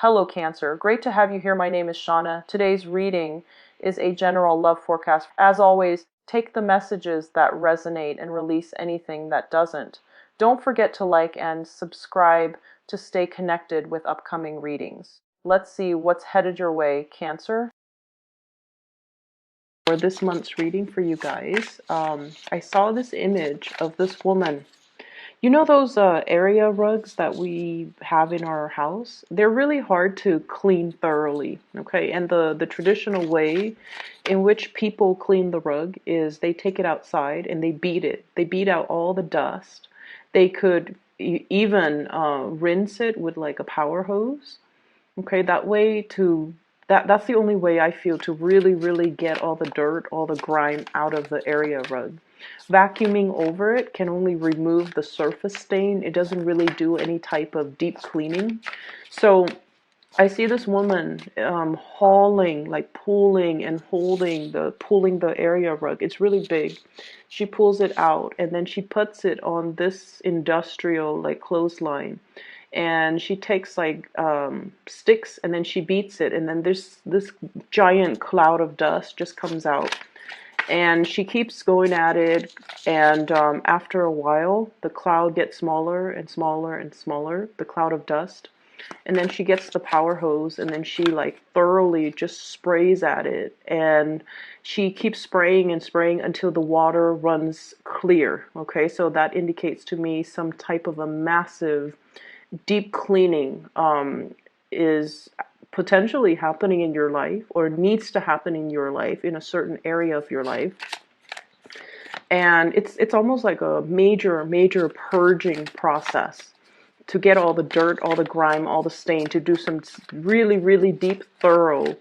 Hello Cancer, great to have you here. My name is Shauna. Today's reading is a general love forecast. As always, take the messages that resonate and release anything that doesn't. Don't forget to like and subscribe to stay connected with upcoming readings. Let's see what's headed your way, Cancer. For this month's reading for you guys, I saw this image of this woman. You know those area rugs that we have in our house? They're really hard to clean thoroughly, okay? And the traditional way in which people clean the rug is they take it outside and they beat it. They beat out all the dust. They could even rinse it with like a power hose, okay? That's the only way I feel to really get all the dirt, all the grime out of the area rug. Vacuuming over it can only remove the surface stain. It doesn't really do any type of deep cleaning. So I see this woman hauling, like pulling and pulling the area rug. It's really big. She pulls it out and then she puts it on this industrial like clothesline. And she takes like sticks and then she beats it, and then this giant cloud of dust just comes out. And she keeps going at it, and after a while, the cloud gets smaller and smaller and smaller, the cloud of dust. And then she gets the power hose, and then she like thoroughly just sprays at it. And she keeps spraying and spraying until the water runs clear. Okay, so that indicates to me some type of a massive deep cleaning is potentially happening in your life, or needs to happen in your life, in a certain area of your life. And it's almost like a major purging process to get all the dirt, all the grime, all the stain, to do some really deep, thorough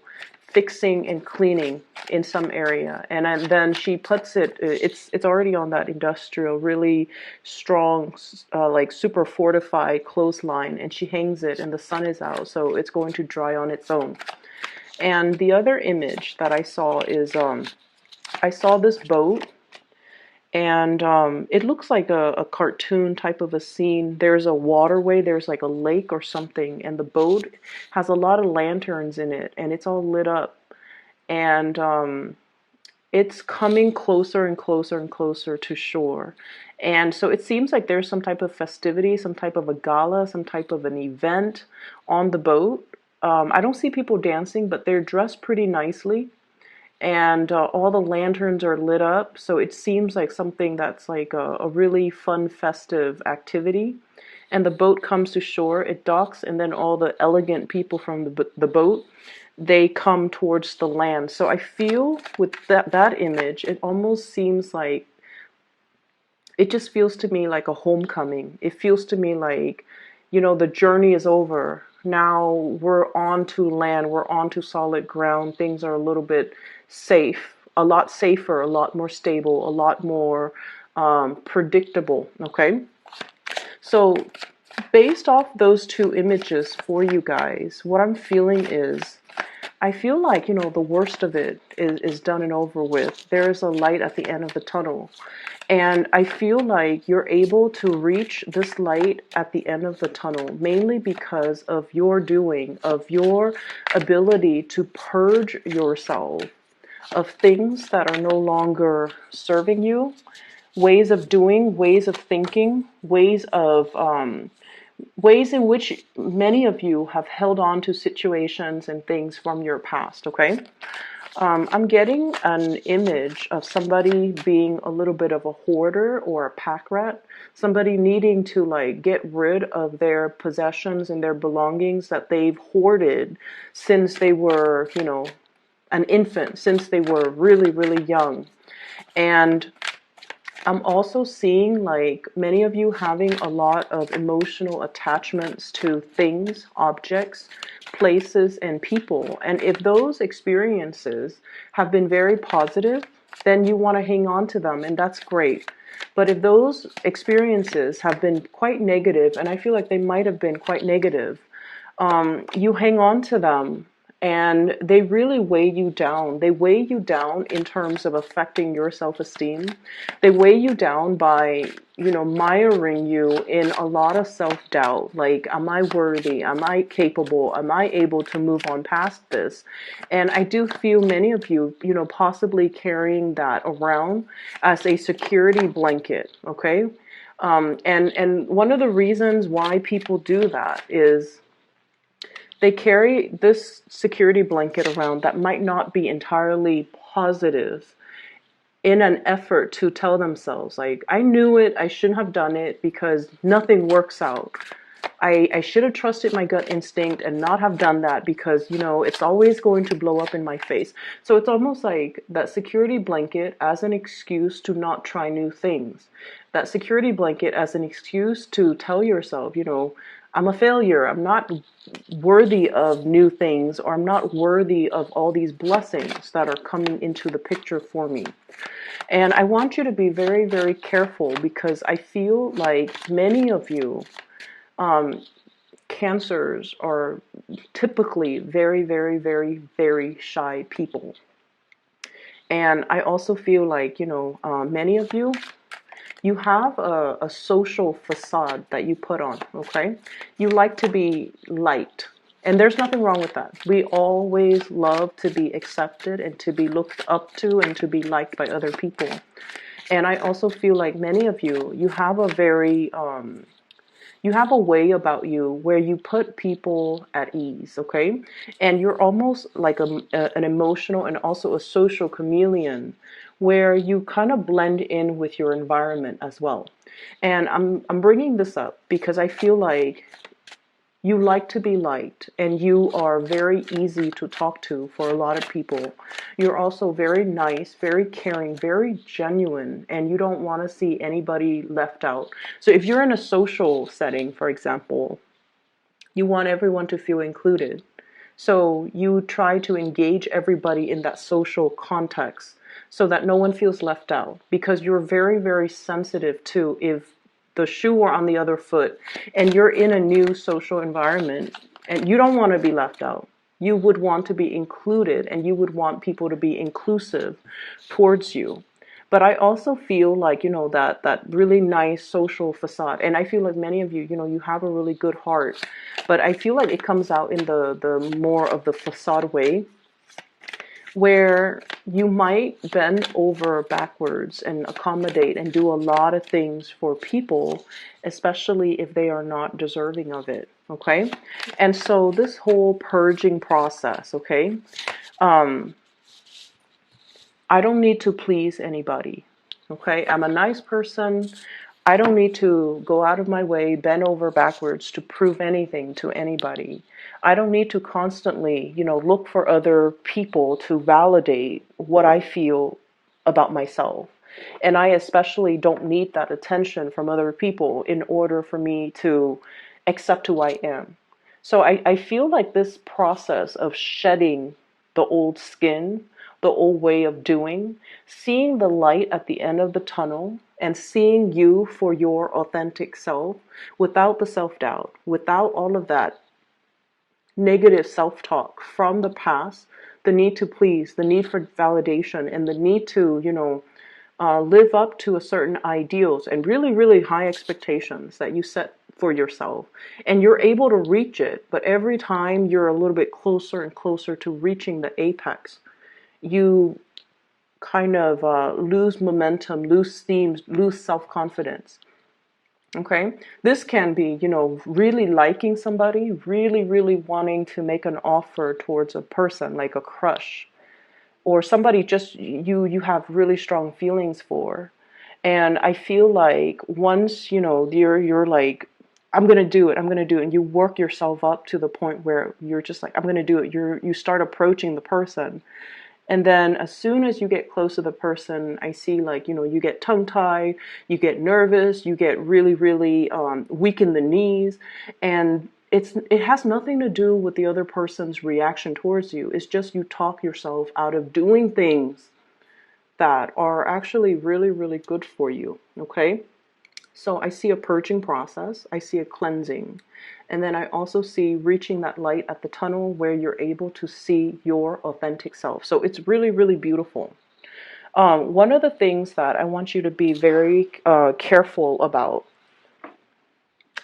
fixing and cleaning in some area. And then she puts it's already on that industrial, really strong, like super fortified clothesline, and she hangs it, and the sun is out, so it's going to dry on its own. And the other image that I saw is I saw this boat, and it looks like a cartoon type of a scene. There's a waterway, there's like a lake or something, and the boat has a lot of lanterns in it, and it's all lit up. And it's coming closer and closer and closer to shore. And so it seems like there's some type of festivity, some type of a gala, some type of an event on the boat. I don't see people dancing, but they're dressed pretty nicely. And all the lanterns are lit up, so it seems like something that's like a really fun, festive activity. And the boat comes to shore, it docks, and then all the elegant people from the boat, they come towards the land. So I feel with that image, it almost seems like, it just feels to me like a homecoming. It feels to me like, you know, the journey is over. Now we're on to land, we're on to solid ground. Things are a little bit safe, a lot safer, a lot more stable, a lot more predictable, okay? So based off those two images for you guys, what I'm feeling is, I feel like, you know, the worst of it is done and over with. There's a light at the end of the tunnel. And I feel like you're able to reach this light at the end of the tunnel, mainly because of your doing, of your ability to purge yourself of things that are no longer serving you, ways of doing, ways of thinking, ways in which many of you have held on to situations and things from your past, okay? I'm getting an image of somebody being a little bit of a hoarder or a pack rat, somebody needing to like get rid of their possessions and their belongings that they've hoarded since they were, you know, an infant, since they were really young. And I'm also seeing like many of you having a lot of emotional attachments to things, objects, places, and people. And if those experiences have been very positive, then you want to hang on to them, and that's great. But if those experiences have been quite negative, and I feel like they might have been quite negative, you hang on to them, and they really weigh you down. They weigh you down in terms of affecting your self-esteem. They weigh you down by, miring you in a lot of self-doubt. Like, am I worthy? Am I capable? Am I able to move on past this? And I do feel many of you, possibly carrying that around as a security blanket, okay? And one of the reasons why people do that is they carry this security blanket around that might not be entirely positive in an effort to tell themselves, like, I knew it, I shouldn't have done it because nothing works out. I should have trusted my gut instinct and not have done that because, it's always going to blow up in my face. So it's almost like that security blanket as an excuse to not try new things. That security blanket as an excuse to tell yourself, I'm a failure. I'm not worthy of new things, or I'm not worthy of all these blessings that are coming into the picture for me. And I want you to be very, very careful because I feel like many of you, cancers are typically very, very, very, very shy people. And I also feel like, many of you, you have a social facade that you put on, okay? You like to be liked. And there's nothing wrong with that. We always love to be accepted and to be looked up to and to be liked by other people. And I also feel like many of you, you have a very, you have a way about you where you put people at ease, okay? And you're almost like an emotional and also a social chameleon where you kind of blend in with your environment as well. And I'm bringing this up because I feel like you like to be liked and you are very easy to talk to for a lot of people. You're also very nice, very caring, very genuine, and you don't want to see anybody left out. So if you're in a social setting, for example, you want everyone to feel included. So you try to engage everybody in that social context so that no one feels left out, because you're very, very sensitive to if the shoe were on the other foot and you're in a new social environment and you don't want to be left out. You would want to be included and you would want people to be inclusive towards you. But I also feel like, that really nice social facade. And I feel like many of you, you have a really good heart. But I feel like it comes out in the more of the facade way, where you might bend over backwards and accommodate and do a lot of things for people, especially if they are not deserving of it, okay? And so this whole purging process, okay? I don't need to please anybody, okay? I'm a nice person. I don't need to go out of my way, bend over backwards to prove anything to anybody. I don't need to constantly, look for other people to validate what I feel about myself. And I especially don't need that attention from other people in order for me to accept who I am. So I feel like this process of shedding the old skin, the old way of doing, seeing the light at the end of the tunnel, and seeing you for your authentic self without the self-doubt, without all of that negative self-talk from the past, the need to please, the need for validation, and the need to, live up to a certain ideals and really, really high expectations that you set for yourself. And you're able to reach it, but every time you're a little bit closer and closer to reaching the apex, you kind of lose momentum, lose steam, lose self-confidence. Okay, this can be, really liking somebody, really, really wanting to make an offer towards a person, like a crush, or somebody just you have really strong feelings for. And I feel like once, you're like, I'm gonna do it, I'm gonna do it, and you work yourself up to the point where you're just like, I'm gonna do it. You start approaching the person. And then as soon as you get close to the person, I see like, you get tongue-tied, you get nervous, you get really, really weak in the knees. And it has nothing to do with the other person's reaction towards you. It's just you talk yourself out of doing things that are actually really, really good for you, okay? So I see a purging process, I see a cleansing, and then I also see reaching that light at the tunnel where you're able to see your authentic self. So it's really, really beautiful. One of the things that I want you to be very careful about,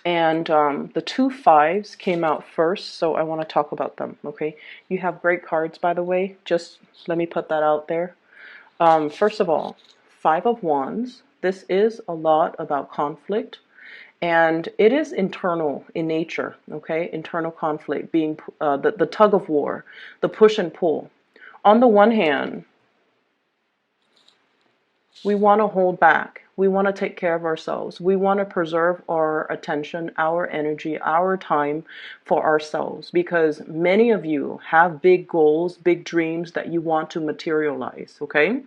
and the two fives came out first, so I want to talk about them, okay? You have great cards, by the way. Just let me put that out there. First of all, Five of Wands. This is a lot about conflict, and it is internal in nature, okay? Internal conflict being the tug of war, the push and pull. On the one hand, we want to hold back. We want to take care of ourselves. We want to preserve our attention, our energy, our time for ourselves, because many of you have big goals, big dreams that you want to materialize, okay?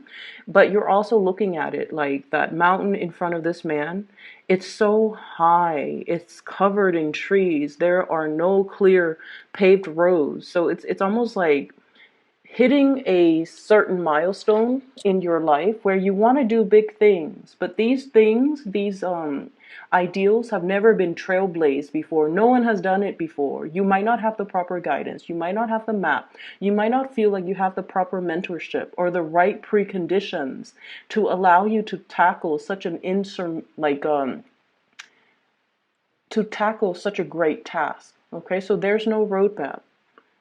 But you're also looking at it like that mountain in front of this man. It's so high. It's covered in trees. There are no clear paved roads. So it's almost like hitting a certain milestone in your life where you want to do big things, but these things, these ideals have never been trailblazed before. No one has done it before. You might not have the proper guidance, you might not have the map, you might not feel like you have the proper mentorship or the right preconditions to allow you to tackle such an to tackle such a great task. Okay, so there's no roadmap.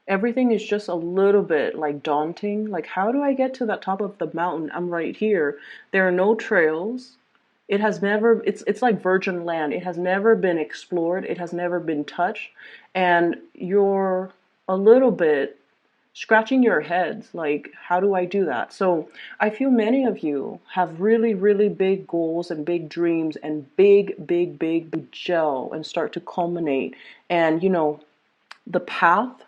Everything is just a little bit like daunting. Like, how do I get to that top of the mountain? I'm right here. There are no trails. It has never, it's like virgin land. It has never been explored. It has never been touched. And you're a little bit scratching your heads like, how do I do that? So I feel many of you have really, really big goals and big dreams and big gel and start to culminate. And, the path,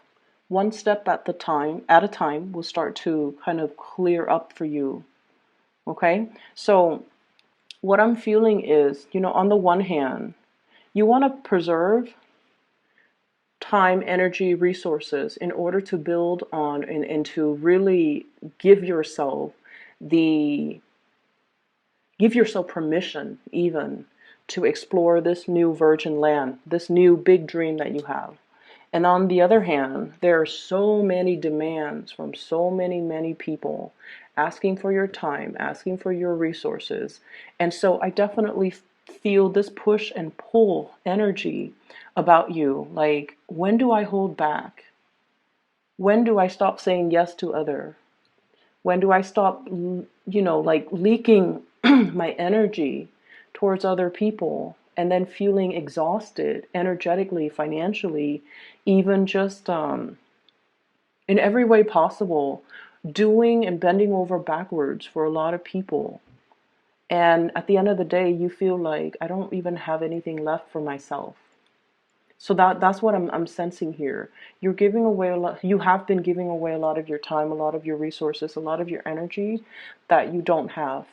one step at a time, will start to kind of clear up for you. Okay, so what I'm feeling is, on the one hand, you want to preserve time, energy, resources in order to build on and to really the give yourself permission even to explore this new virgin land, this new big dream that you have. And on the other hand, there are so many demands from so many people asking for your time, asking for your resources. And so I definitely feel this push and pull energy about you. Like, when do I hold back? When do I stop saying yes to other? When do I stop, like leaking my energy towards other people and then feeling exhausted energetically, financially, even just in every way possible, doing and bending over backwards for a lot of people. And at the end of the day, you feel like, I don't even have anything left for myself. So that's what I'm sensing here. You're giving away a lot. You have been giving away a lot of your time, a lot of your resources, a lot of your energy that you don't have.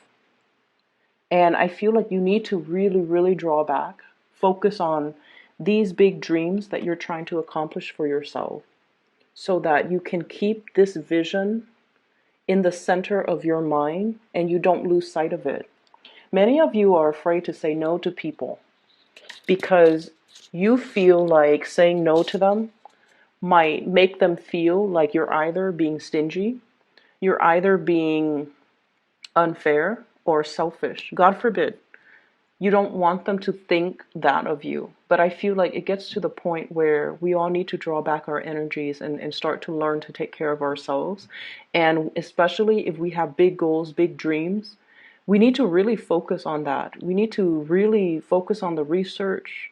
And I feel like you need to really draw back, focus on these big dreams that you're trying to accomplish for yourself, so that you can keep this vision in the center of your mind and you don't lose sight of it. Many of you are afraid to say no to people because you feel like saying no to them might make them feel like you're either being stingy, you're either being unfair or selfish. God forbid. You don't want them to think that of you. But I feel like it gets to the point where we all need to draw back our energies and start to learn to take care of ourselves. And especially if we have big goals, big dreams, we need to really focus on that. We need to really focus on the research.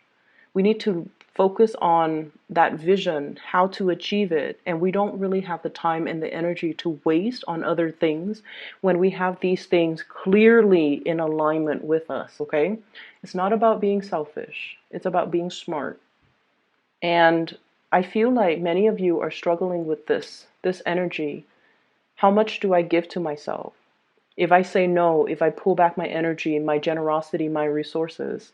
We need to focus on that vision, how to achieve it. And we don't really have the time and the energy to waste on other things when we have these things clearly in alignment with us, okay? It's not about being selfish. It's about being smart. And I feel like many of you are struggling with this energy. How much do I give to myself? If I say no, if I pull back my energy, my generosity, my resources,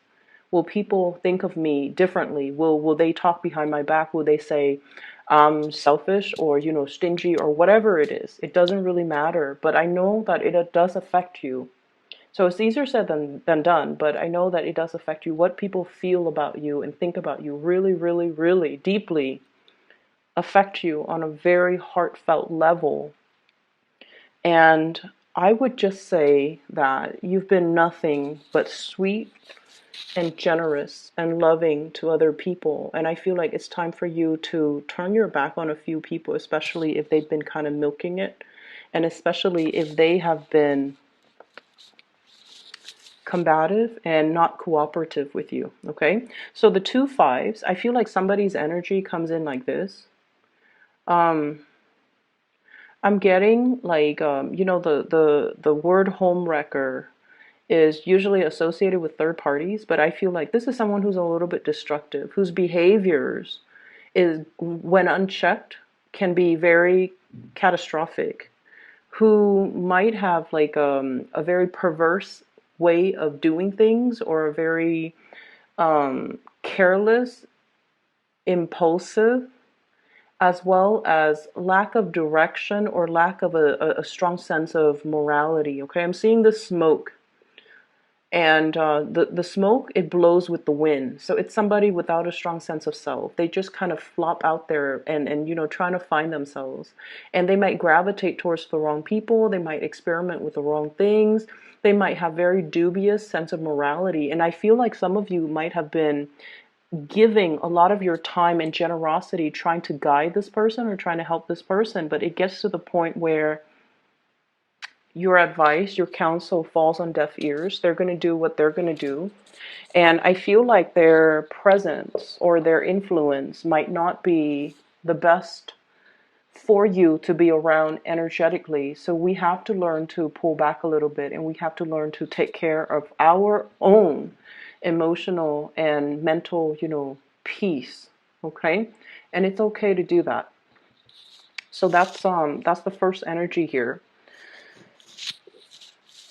will people think of me differently? Will they talk behind my back? Will they say I'm selfish or, stingy or whatever it is? It doesn't really matter, but I know that it does affect you. So it's easier said than done, but I know that it does affect you. What people feel about you and think about you really, really, really deeply affect you on a very heartfelt level. And I would just say that you've been nothing but sweet and generous and loving to other people. And I feel like it's time for you to turn your back on a few people, especially if they've been kind of milking it, and especially if they have been combative and not cooperative with you. Okay, so the two fives, I feel like somebody's energy comes in like this. um I'm getting like, the word home wrecker is usually associated with third parties, but I feel like this is someone who's a little bit destructive, whose behaviors is, when unchecked, can be very catastrophic, who might have like a very perverse way of doing things, or a very careless, impulsive, as well as lack of direction or lack of a strong sense of morality. Okay, I'm seeing the smoke, and the smoke, it blows with the wind. So it's somebody without a strong sense of self. They just kind of flop out there and trying to find themselves, and they might gravitate towards the wrong people. They might experiment with the wrong things. They might have very dubious sense of morality, and I feel like some of you might have been giving a lot of your time and generosity trying to guide this person or trying to help this person, but it gets to the point where your advice, your counsel falls on deaf ears. They're going to do what they're going to do. And I feel like their presence or their influence might not be the best for you to be around energetically. So we have to learn to pull back a little bit, and we have to learn to take care of our own emotional and mental, peace. Okay? And it's okay to do that. So that's the first energy here.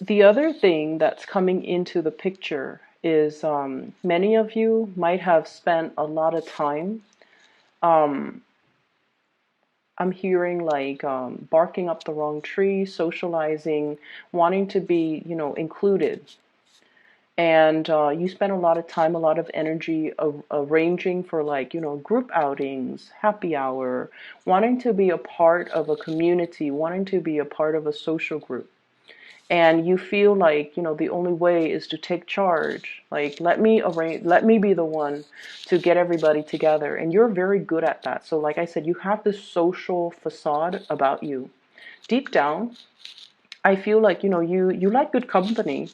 The other thing that's coming into the picture is, many of you might have spent a lot of time, um, I'm hearing like, barking up the wrong tree, socializing, wanting to be, included. And you spend a lot of time, a lot of energy arranging for, like, group outings, happy hour, wanting to be a part of a community, wanting to be a part of a social group. And you feel like, the only way is to take charge. Like, let me arrange, let me be the one to get everybody together. And you're very good at that. So like I said, you have this social facade about you. Deep down, I feel like, you like good company,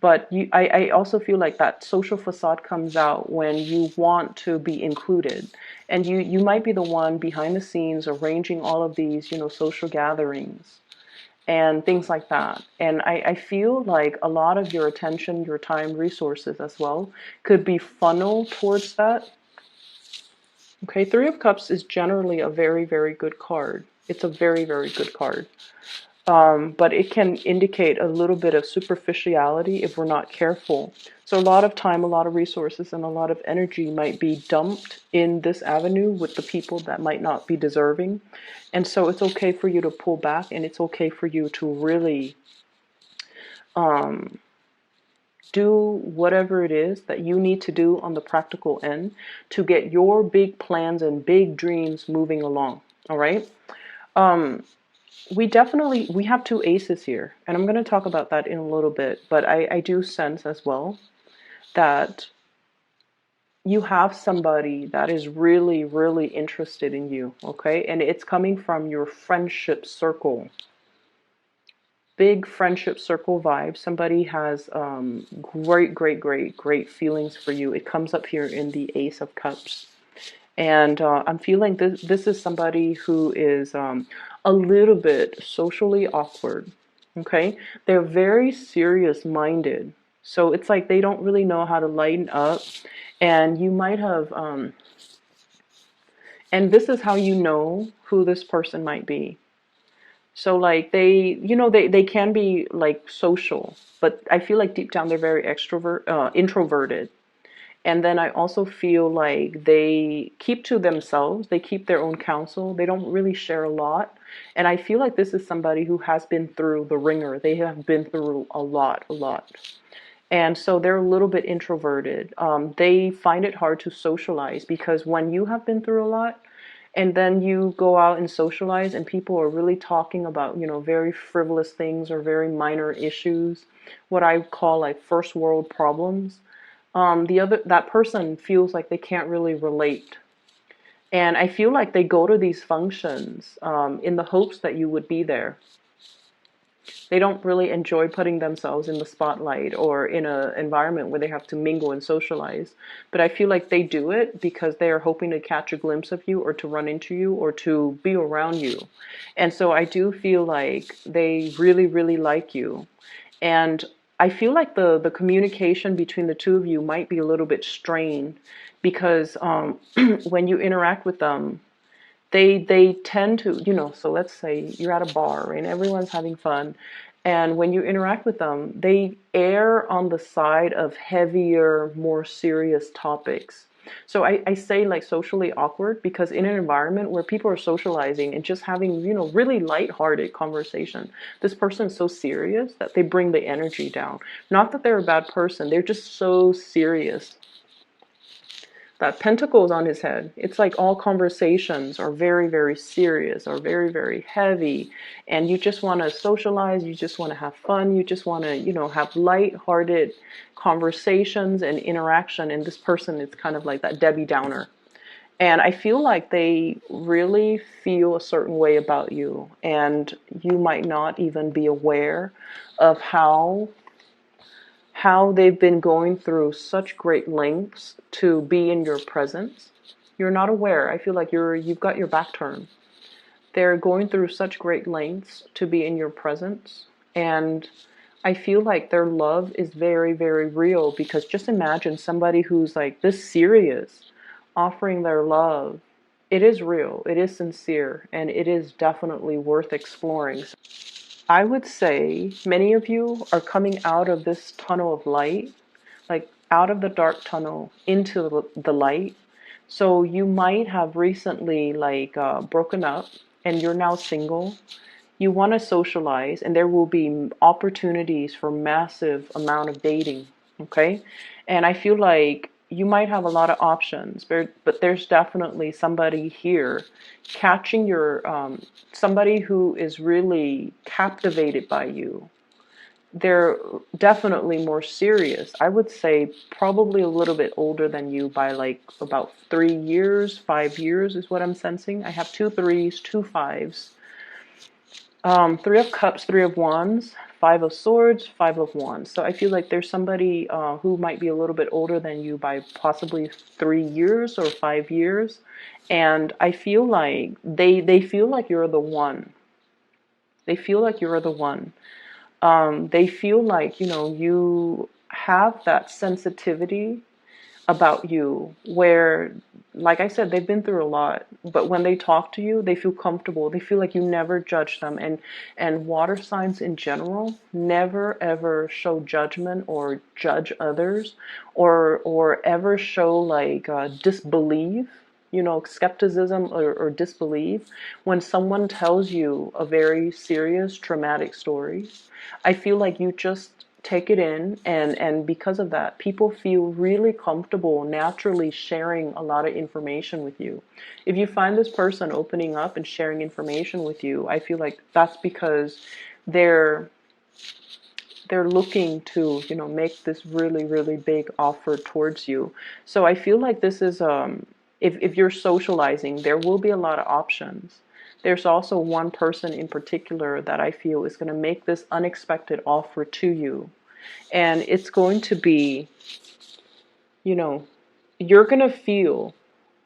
but I also feel like that social facade comes out when you want to be included. And you might be the one behind the scenes arranging all of these, social gatherings and things like that. And I feel like a lot of your attention, your time, resources as well could be funneled towards that. Okay, Three of Cups is generally a very, very good card. It's a very, very good card. But it can indicate a little bit of superficiality if we're not careful. So a lot of time, a lot of resources, and a lot of energy might be dumped in this avenue with the people that might not be deserving. And so it's okay for you to pull back, and it's okay for you to really do whatever it is that you need to do on the practical end to get your big plans and big dreams moving along. All right. We have two aces here, and I'm going to talk about that in a little bit, but I do sense as well that you have somebody that is really, really interested in you, okay? And it's coming from your friendship circle. Big friendship circle vibe. Somebody has great, great, great, great feelings for you. It comes up here in the Ace of Cups. And I'm feeling this is somebody who is a little bit socially awkward, okay? They're very serious minded. So it's like they don't really know how to lighten up. And you might have, and this is how you know who this person might be. So like they can be like social, but I feel like deep down they're very introverted. And then I also feel like they keep to themselves. They keep their own counsel. They don't really share a lot. And I feel like this is somebody who has been through the ringer. They have been through a lot, a lot. And so they're a little bit introverted. They find it hard to socialize because when you have been through a lot and then you go out and socialize and people are really talking about, very frivolous things or very minor issues, what I call like first world problems, that person feels like they can't really relate. And I feel like they go to these functions in the hopes that you would be there. They don't really enjoy putting themselves in the spotlight or in an environment where they have to mingle and socialize. But I feel like they do it because they are hoping to catch a glimpse of you or to run into you or to be around you. And so I do feel like they really, really like you. And I feel like the communication between the two of you might be a little bit strained because when you interact with them, they tend to, so let's say you're at a bar, right, and everyone's having fun. And when you interact with them, they err on the side of heavier, more serious topics. So I say like socially awkward because in an environment where people are socializing and just having, really lighthearted conversation, this person is so serious that they bring the energy down. Not that they're a bad person, they're just so serious. That pentacles on his head. It's like all conversations are very, very serious, or very, very heavy. And you just want to socialize. You just want to have fun. You just want to, have light-hearted conversations and interaction. And this person is kind of like that Debbie Downer. And I feel like they really feel a certain way about you. And you might not even be aware of how they've been going through such great lengths to be in your presence. You're not aware. I feel like you've got your back turned. They're going through such great lengths to be in your presence. And I feel like their love is very, very real because just imagine somebody who's like this serious offering their love. It is real, it is sincere, and it is definitely worth exploring. I would say many of you are coming out of this tunnel of light, like out of the dark tunnel into the light. So you might have recently broken up and you're now single. You want to socialize and there will be opportunities for massive amount of dating. Okay. And I feel like you might have a lot of options, but there's definitely somebody here catching your, somebody who is really captivated by you. They're definitely more serious. I would say probably a little bit older than you by like about 3 years, 5 years is what I'm sensing. I have 2 3s, 2 5s. Three of Cups, Three of Wands, Five of Swords, Five of Wands. So I feel like there's somebody who might be a little bit older than you by possibly 3 years or 5 years. And I feel like they feel like you're the one. They feel like you're the one. They feel like, you have that sensitivity about you where, like I said, they've been through a lot, but when they talk to you, they feel comfortable. They feel like you never judge them. And water signs in general never ever show judgment or judge others or ever show like disbelief, skepticism or disbelief when someone tells you a very serious traumatic story. I feel like you just take it in, and because of that, people feel really comfortable naturally sharing a lot of information with you. If you find this person opening up and sharing information with you, I feel like that's because they're looking to, make this really, really big offer towards you. So I feel like this is if you're socializing, there will be a lot of options. There's also one person in particular that I feel is going to make this unexpected offer to you. And it's going to be, you're going to feel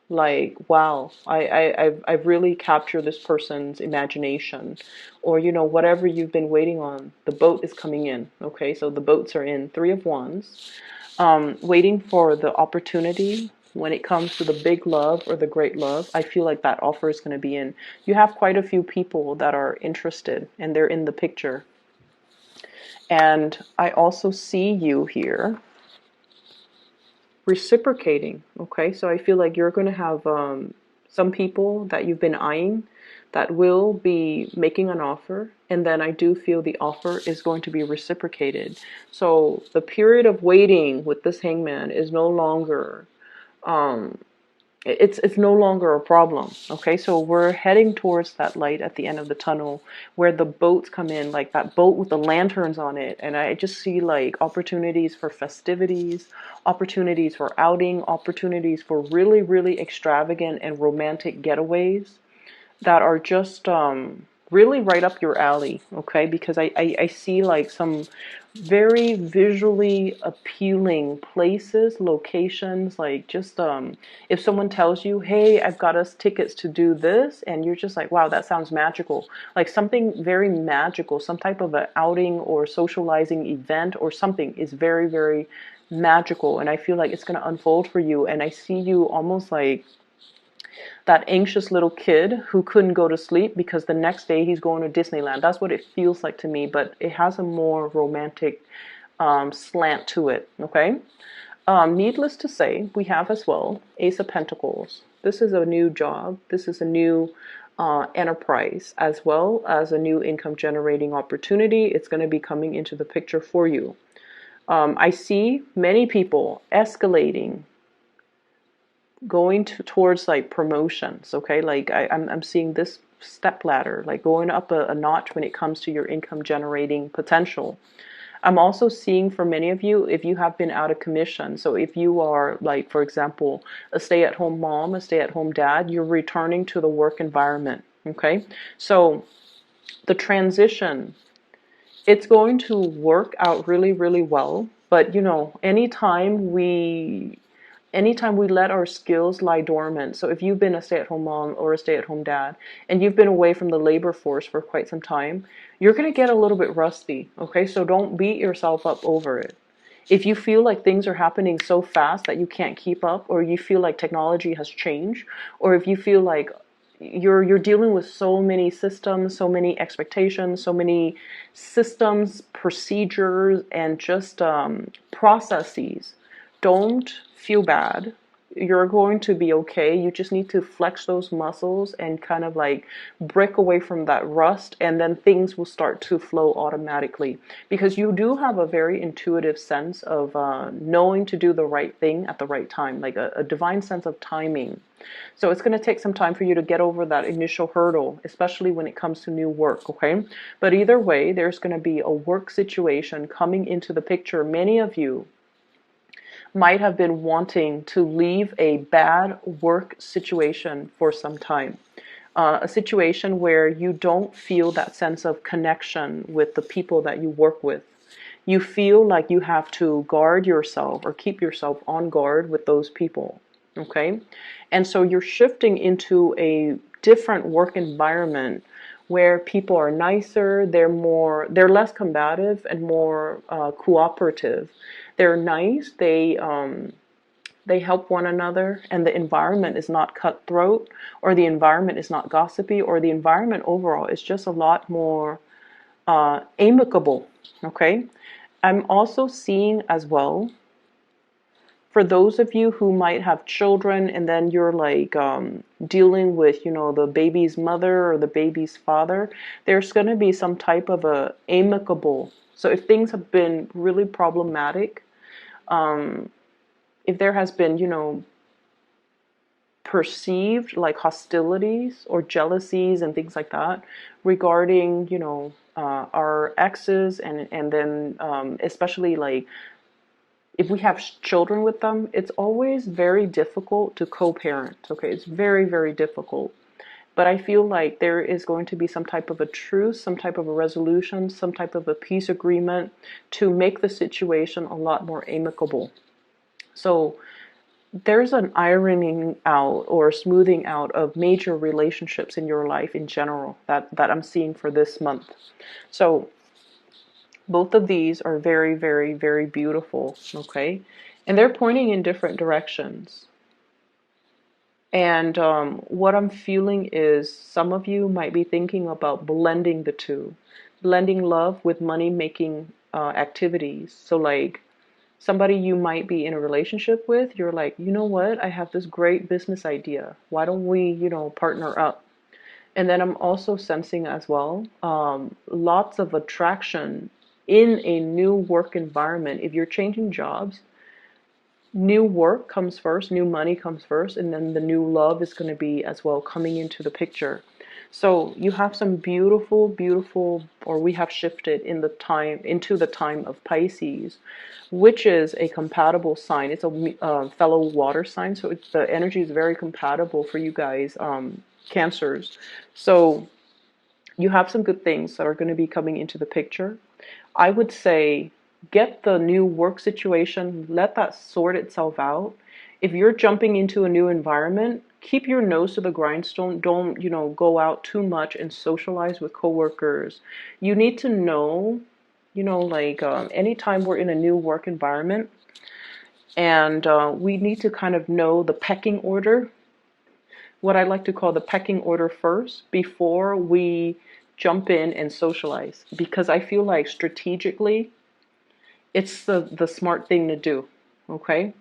like, wow, I've really captured this person's imagination. Or, whatever you've been waiting on, the boat is coming in. Okay, so the boats are in. Three of Wands. Waiting for the opportunity. When it comes to the big love or the great love, I feel like that offer is going to be in. You have quite a few people that are interested and they're in the picture. And I also see you here reciprocating. Okay, so I feel like you're going to have some people that you've been eyeing that will be making an offer, and then I do feel the offer is going to be reciprocated. So the period of waiting with this hangman is no longer um, it's no longer a problem. Okay, so we're heading towards that light at the end of the tunnel where the boats come in, like that boat with the lanterns on it, and I just see like opportunities for festivities, opportunities for outing, opportunities for really, really extravagant and romantic getaways that are just really right up your alley, okay? Because I see like some very visually appealing places, locations, like just if someone tells you, hey, I've got us tickets to do this, and you're just like, wow, that sounds magical. Like something very magical, some type of an outing or socializing event or something is very, very magical, and I feel like it's going to unfold for you, and I see you almost like that anxious little kid who couldn't go to sleep because the next day he's going to Disneyland. That's what it feels like to me, but it has a more romantic slant to it, okay? Needless to say, we have as well Ace of Pentacles. This is a new job. This is a new enterprise, as well as a new income generating opportunity. It's going to be coming into the picture for you. I see many people escalating, going towards like promotions. Okay, like I'm seeing this step ladder, like going up a notch when it comes to your income generating potential. I'm also seeing for many of you, if you have been out of commission, so if you are like, for example, a stay-at-home mom, a stay-at-home dad, you're returning to the work environment. Okay, so the transition, it's going to work out really, really well. But you know, anytime we let our skills lie dormant. So if you've been a stay-at-home mom or a stay-at-home dad and you've been away from the labor force for quite some time, you're going to get a little bit rusty. Okay, so don't beat yourself up over it. If you feel like things are happening so fast that you can't keep up, or you feel like technology has changed, or if you feel like you're dealing with so many systems, so many expectations, so many systems, procedures, and just processes, don't feel bad. You're going to be okay. You just need to flex those muscles and kind of like break away from that rust, and then things will start to flow automatically, because you do have a very intuitive sense of knowing to do the right thing at the right time, like a divine sense of timing. So it's going to take some time for you to get over that initial hurdle, especially when it comes to new work, okay? But either way, there's going to be a work situation coming into the picture. Many of you might have been wanting to leave a bad work situation for some time. A situation where you don't feel that sense of connection with the people that you work with. You feel like you have to guard yourself or keep yourself on guard with those people, okay? And so you're shifting into a different work environment where people are nicer, they're less combative and more cooperative. They're nice, they help one another, and the environment is not cutthroat, or the environment is not gossipy, or the environment overall is just a lot more amicable, okay? I'm also seeing as well, for those of you who might have children and then you're like dealing with, you know, the baby's mother or the baby's father, there's going to be some type of a amicable. So if things have been really problematic, if there has been, you know, perceived like hostilities or jealousies and things like that regarding, you know, our exes, and then especially like if we have children with them, it's always very difficult to co-parent. Okay, it's very, very difficult. But I feel like there is going to be some type of a truce, some type of a resolution, some type of a peace agreement to make the situation a lot more amicable. So there's an ironing out or smoothing out of major relationships in your life in general that I'm seeing for this month. So both of these are very, very, very beautiful, okay? And they're pointing in different directions. And what I'm feeling is some of you might be thinking about blending the two, blending love with money-making activities. So like somebody you might be in a relationship with, you're like, you know what? I have this great business idea. Why don't we, partner up? And then I'm also sensing as well, lots of attraction in a new work environment. If you're changing jobs, new work comes first, new money comes first, and then the new love is going to be as well coming into the picture. So you have some beautiful, beautiful, or we have shifted in the time into the time of Pisces, which is a compatible sign. It's a fellow water sign, so the energy is very compatible for you guys, Cancers. So you have some good things that are going to be coming into the picture. I would say get the new work situation, let that sort itself out. If you're jumping into a new environment, keep your nose to the grindstone. Don't, go out too much and socialize with coworkers. You need to know, like anytime we're in a new work environment, and we need to kind of know the pecking order, what I like to call the pecking order first before we jump in and socialize, because I feel like strategically it's the smart thing to do. Okay,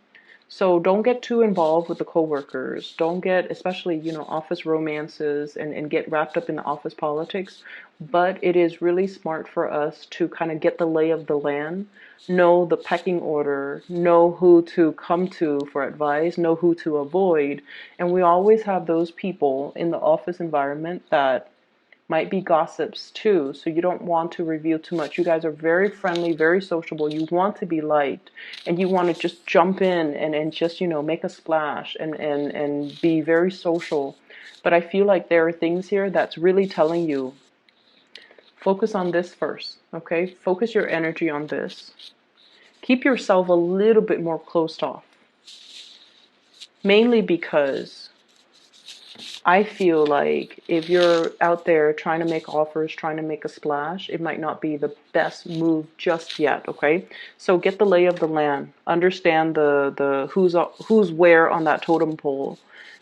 so don't get too involved with the coworkers. Don't get, especially, office romances, and get wrapped up in the office politics. But it is really smart for us to kind of get the lay of the land, know the pecking order, know who to come to for advice, know who to avoid. And we always have those people in the office environment that might be gossips too, so you don't want to reveal too much. You guys are very friendly, very sociable. You want to be liked, and you want to just jump in and just, make a splash and be very social. But I feel like there are things here that's really telling you, focus on this first, okay? Focus your energy on this. Keep yourself a little bit more closed off, mainly because I feel like if you're out there trying to make offers, trying to make a splash, it might not be the best move just yet, okay? So get the lay of the land. Understand the who's where on that totem pole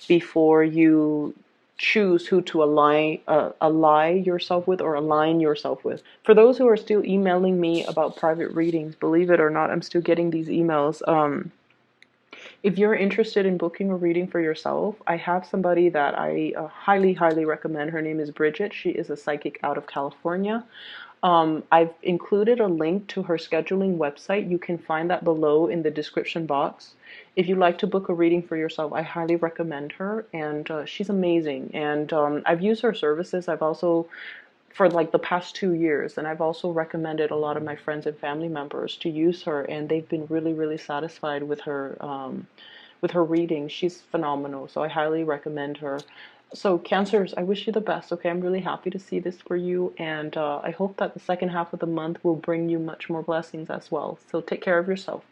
before you choose who to ally yourself with or align yourself with. For those who are still emailing me about private readings, believe it or not, I'm still getting these emails. If you're interested in booking a reading for yourself, I have somebody that I highly, highly recommend. Her name is Bridget. She is a psychic out of California. I've included a link to her scheduling website. You can find that below in the description box. If you'd like to book a reading for yourself, I highly recommend her, and she's amazing. And I've used her services. I've also, for like the past 2 years, and I've also recommended a lot of my friends and family members to use her, and they've been really, really satisfied with her reading. She's phenomenal, so I highly recommend her. So Cancers, I wish you the best. Okay, I'm really happy to see this for you, and I hope that the second half of the month will bring you much more blessings as well. So take care of yourself.